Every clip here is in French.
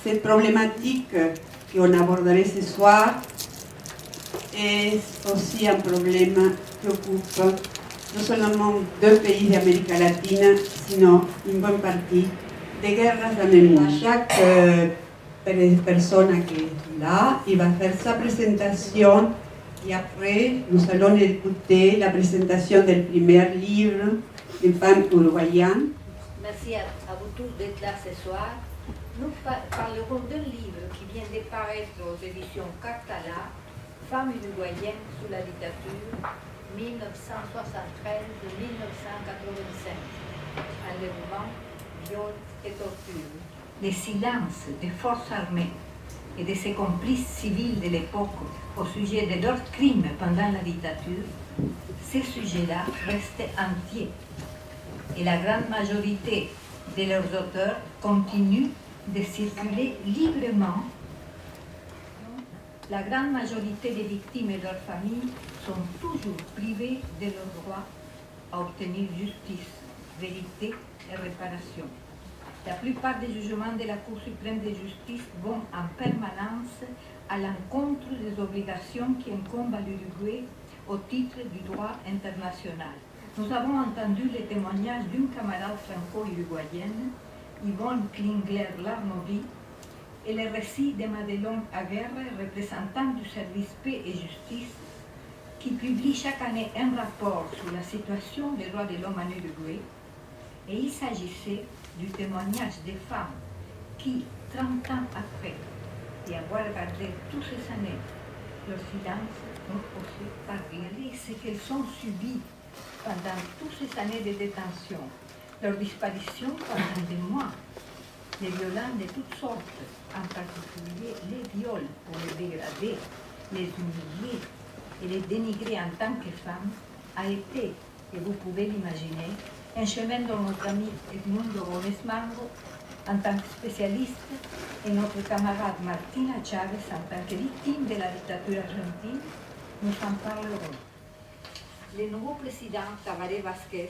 Cette problématique qu'on aborderait ce soir est aussi un problème qui occupe non seulement deux pays d'Amérique latine, sinon une bonne partie des guerres dans le monde. Chaque personne qui est là, il va faire sa présentation et après, nous allons écouter la présentation du premier livre d'une femme uruguayenne. Merci à vous tous d'être là ce soir. Nous parlerons d'un livre qui vient de paraître aux éditions Cartala, Femmes uruguayennes sous la dictature, 1973-1985. Enlèvement, viol et torture. Les silences des forces armées et de ses complices civils de l'époque au sujet de leurs crimes pendant la dictature, ces sujets-là restaient entiers. Et la grande majorité de leurs auteurs continuent de circuler librement. La grande majorité des victimes et leurs familles sont toujours privées de leur droit à obtenir justice, vérité et réparation. La plupart des jugements de la Cour suprême de justice vont en permanence à l'encontre des obligations qui incombent à l'Uruguay au titre du droit international. Nous avons entendu les témoignages d'une camarade franco-uruguayenne, Yvonne Klingler-Larnody, et le récit de Madeleine Aguerre, représentante du service Paix et Justice, qui publie chaque année un rapport sur la situation des droits de l'homme en Uruguay. Et il s'agissait du témoignage des femmes qui, 30 ans après, et avoir gardé toutes ces années leur silence, ont osé parler ce qu'elles ont subi pendant toutes ces années de détention, leur disparition pendant des mois, les violences de toutes sortes, en particulier les viols pour les dégrader, les humilier et les dénigrer en tant que femmes, a été, et vous pouvez l'imaginer, un chemin dont notre ami Edmundo Gómez Mango, en tant que spécialiste, et notre camarade Martina Chavez, en tant que victime de la dictature argentine, nous en parlerons. Le nouveau président Tabaré Vázquez,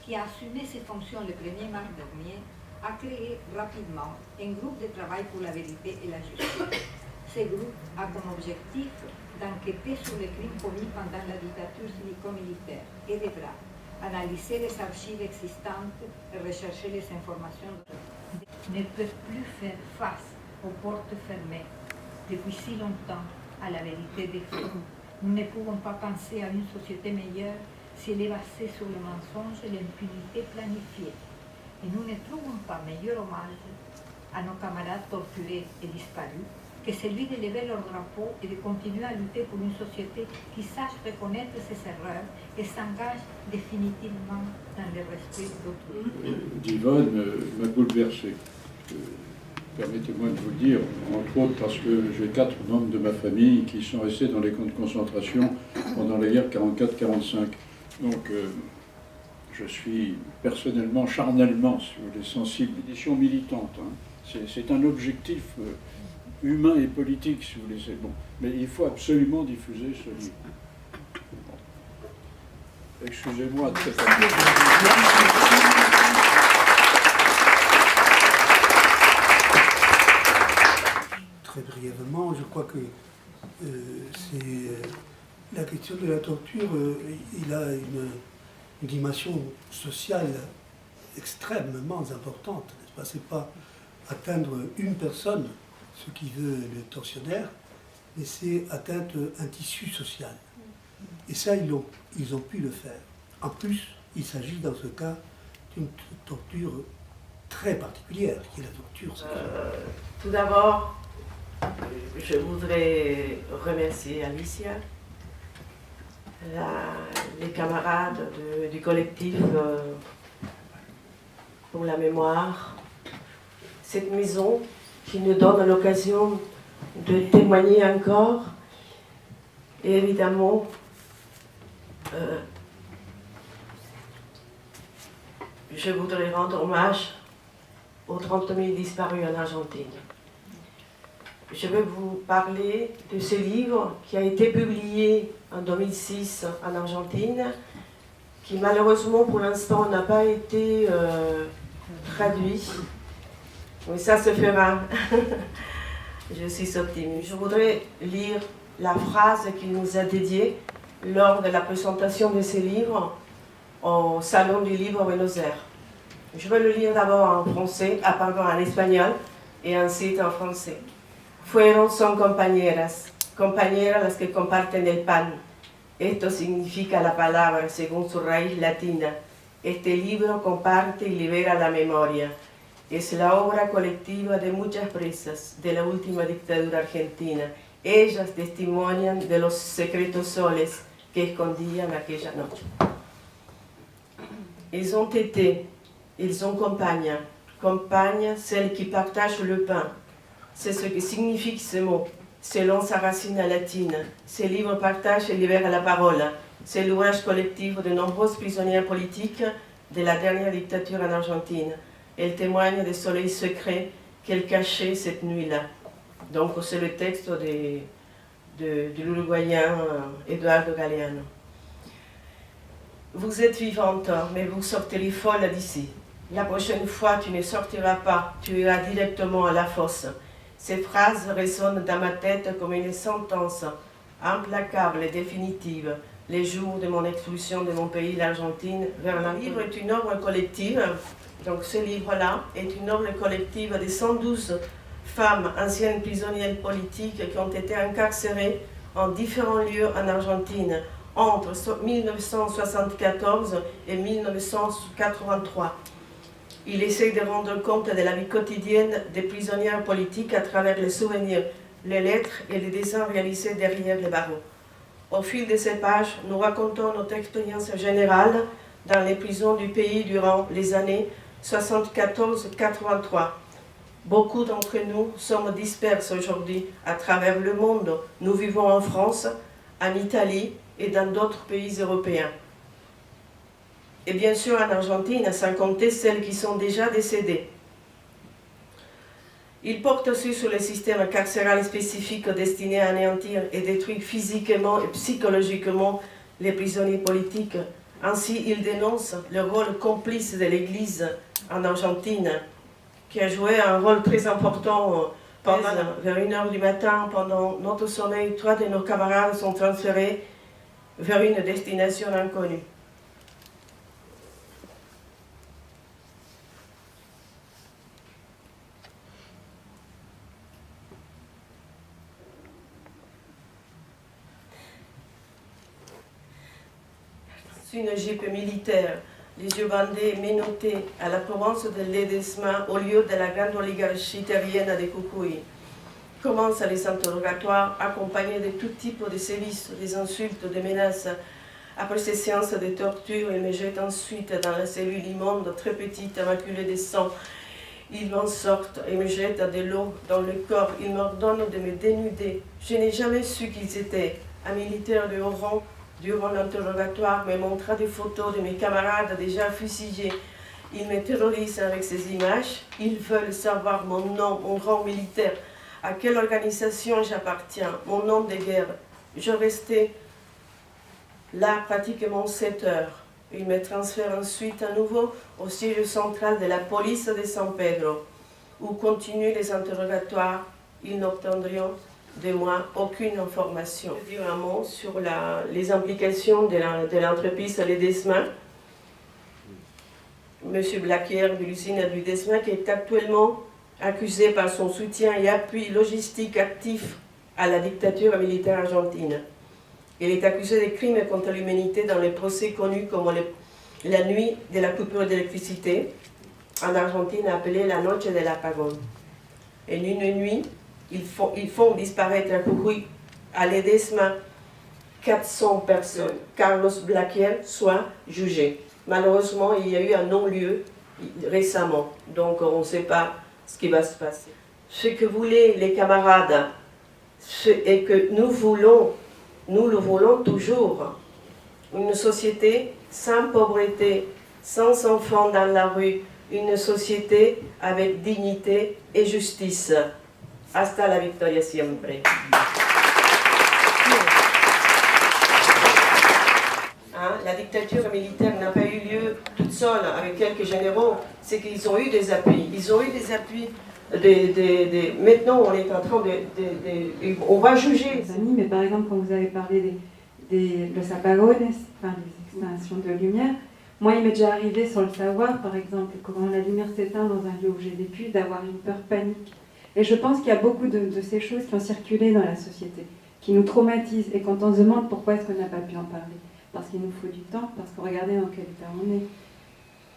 qui a assumé ses fonctions le 1er mars dernier, a créé rapidement un groupe de travail pour la vérité et la justice. Ce groupe a comme objectif d'enquêter sur les crimes commis pendant la dictature civilo-militaire et devra analyser les archives existantes et rechercher les informations ne peuvent plus faire face aux portes fermées depuis si longtemps à la vérité des faits. Nous ne pouvons pas penser à une société meilleure si elle est basée sur le mensonge et l'impunité planifiée. Et nous ne trouvons pas meilleur hommage à nos camarades torturés et disparus que celui de lever leur drapeau et de continuer à lutter pour une société qui sache reconnaître ses erreurs et s'engage définitivement dans le respect d'autrui. D'Yvonne m'a bouleversé. Permettez-moi de vous le dire, entre autres parce que j'ai 4 membres de ma famille qui sont restés dans les camps de concentration pendant la guerre 44-45. Donc je suis personnellement, charnellement, si vous voulez, sensible. Édition militante, hein. C'est un objectif humain et politique, si vous voulez. Bon. Mais il faut absolument diffuser ce livre. Bon. Excusez-moi de cette année. Très brièvement, je crois que la question de la torture, il a une dimension sociale extrêmement importante. N'est-ce pas? C'est pas atteindre une personne, ce qui veut le tortionnaire, mais c'est atteindre un tissu social. Et ça, ils ont pu le faire. En plus, il s'agit dans ce cas d'une torture très particulière, qui est la torture sexuelle. Tout d'abord, je voudrais remercier Alicia, les camarades du collectif pour la mémoire, cette maison qui nous donne l'occasion de témoigner encore, et évidemment je voudrais rendre hommage aux 30 000 disparus en Argentine. Je vais vous parler de ce livre qui a été publié en 2006 en Argentine, qui malheureusement pour l'instant n'a pas été traduit, Oui, ça se fera. Je suis optimiste. Je voudrais lire la phrase qu'il nous a dédiée lors de la présentation de ses livres au Salon du Livre à Buenos Aires. Je vais le lire d'abord en français, en espagnol et ensuite en français. Fueron son compañeras las que comparten el pan. Esto significa la palabra según su raíz latina. Este libro comparte y libera la memoria. Es la obra colectiva de muchas presas de la última dictadura argentina. Ellas testimonian de los secretos soles que escondían aquella noche. Ils ont été, ils ont compagna, celle qui partage le pain. C'est ce que signifie ce mot, selon sa racine latine. Ce livre partage et libère la parole. C'est l'ouvrage collectif de nombreuses prisonnières politiques de la dernière dictature en Argentine. Elle témoigne des soleils secrets qu'elle cachait cette nuit-là. Donc c'est le texte de l'Uruguayen Eduardo Galeano. Vous êtes vivante, mais vous sortirez folle d'ici. La prochaine fois, tu ne sortiras pas, tu iras directement à la fosse. Ces phrases résonnent dans ma tête comme une sentence implacable et définitive. Les jours de mon expulsion de mon pays, l'Argentine, vers la livre est une œuvre collective. Donc ce livre-là est une œuvre collective de 112 femmes anciennes prisonnières politiques qui ont été incarcérées en différents lieux en Argentine entre 1974 et 1983. Il essaie de rendre compte de la vie quotidienne des prisonnières politiques à travers les souvenirs, les lettres et les dessins réalisés derrière les barreaux. Au fil de ces pages, nous racontons notre expérience générale dans les prisons du pays durant les années 74-83. Beaucoup d'entre nous sommes disperses aujourd'hui à travers le monde. Nous vivons en France, en Italie et dans d'autres pays européens. Et bien sûr en Argentine, sans compter celles qui sont déjà décédées. Il porte aussi sur le système carcéral spécifique destiné à anéantir et détruire physiquement et psychologiquement les prisonniers politiques. Ainsi, il dénonce le rôle complice de l'Église en Argentine, qui a joué un rôle très important vers 1h du matin. Pendant notre sommeil, 3 de nos camarades sont transférés vers une destination inconnue. Une jeep militaire, les yeux bandés, menottés à la province de Ledesma, au lieu de la grande oligarchie terrienne de Cucuy. Commencent les interrogatoires accompagnés de tout type de sévices, des insultes, des menaces. Après ces séances de torture, ils me jettent ensuite dans la cellule immonde, très petite, maculée de sang. Ils m'en sortent et me jettent de l'eau dans le corps. Ils m'ordonnent de me dénuder. Je n'ai jamais su qu'ils étaient. Un militaire de haut rang, durant l'interrogatoire, me montra des photos de mes camarades déjà fusillés. Ils me terrorisent avec ces images. Ils veulent savoir mon nom, mon rang militaire, à quelle organisation j'appartiens, mon nom de guerre. Je restais là pratiquement 7 heures. Ils me transfèrent ensuite à nouveau au siège central de la police de San Pedro, où continuent les interrogatoires. Ils n'obtiendront de moi aucune information. Je vais dire un mot sur les implications de l'entreprise Ledesma. Monsieur Blaquier de l'usine Ledesma, qui est actuellement accusé par son soutien et appui logistique actif à la dictature militaire argentine. Il est accusé de crimes contre l'humanité dans les procès connus comme la nuit de la coupure d'électricité, en Argentine appelée la Noche del Apagón. En une nuit, ils font disparaître à Cucuy, à Ledesma, 400 personnes. Carlos Blaquier soit jugé. Malheureusement, il y a eu un non-lieu récemment, donc on ne sait pas ce qui va se passer. Ce que voulaient les camarades, et que nous le voulons toujours, une société sans pauvreté, sans enfants dans la rue, une société avec dignité et justice. Hasta la victoria siempre. La dictature militaire n'a pas eu lieu toute seule avec quelques généraux, c'est qu'ils ont eu des appuis. Ils ont eu des appuis Maintenant, on est en train on va juger. Mais par exemple, quand vous avez parlé des apagones, enfin des extinctions de lumière, moi, il m'est déjà arrivé, sans le savoir, par exemple, quand la lumière s'éteint dans un lieu où j'ai vécu, d'avoir une peur panique. Et je pense qu'il y a beaucoup de ces choses qui ont circulé dans la société, qui nous traumatisent. Et quand on se demande pourquoi est-ce qu'on n'a pas pu en parler, parce qu'il nous faut du temps, parce que regardez dans quel état on est.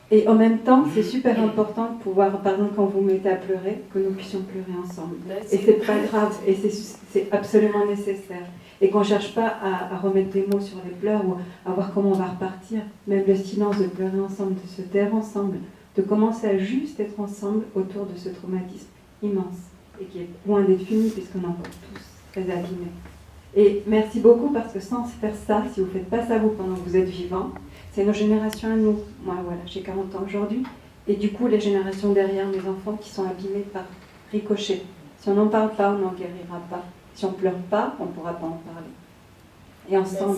Et en même temps, c'est super important de pouvoir, par exemple, quand vous mettez à pleurer, que nous puissions pleurer ensemble. Et c'est pas grave, et c'est absolument nécessaire. Et qu'on ne cherche pas à remettre des mots sur les pleurs ou à voir comment on va repartir. Même le silence, de pleurer ensemble, de se taire ensemble, de commencer à juste être ensemble autour de ce traumatisme immense et qui est loin d'être fini puisqu'on est encore tous très abîmés. Et merci beaucoup parce que sans faire ça, si vous ne faites pas ça vous pendant que vous êtes vivant, c'est nos générations à nous. Moi voilà, j'ai 40 ans aujourd'hui et du coup les générations derrière, mes enfants qui sont abîmés par ricochet. Si on n'en parle pas, on n'en guérira pas. Si on ne pleure pas, on ne pourra pas en parler. Et ensemble...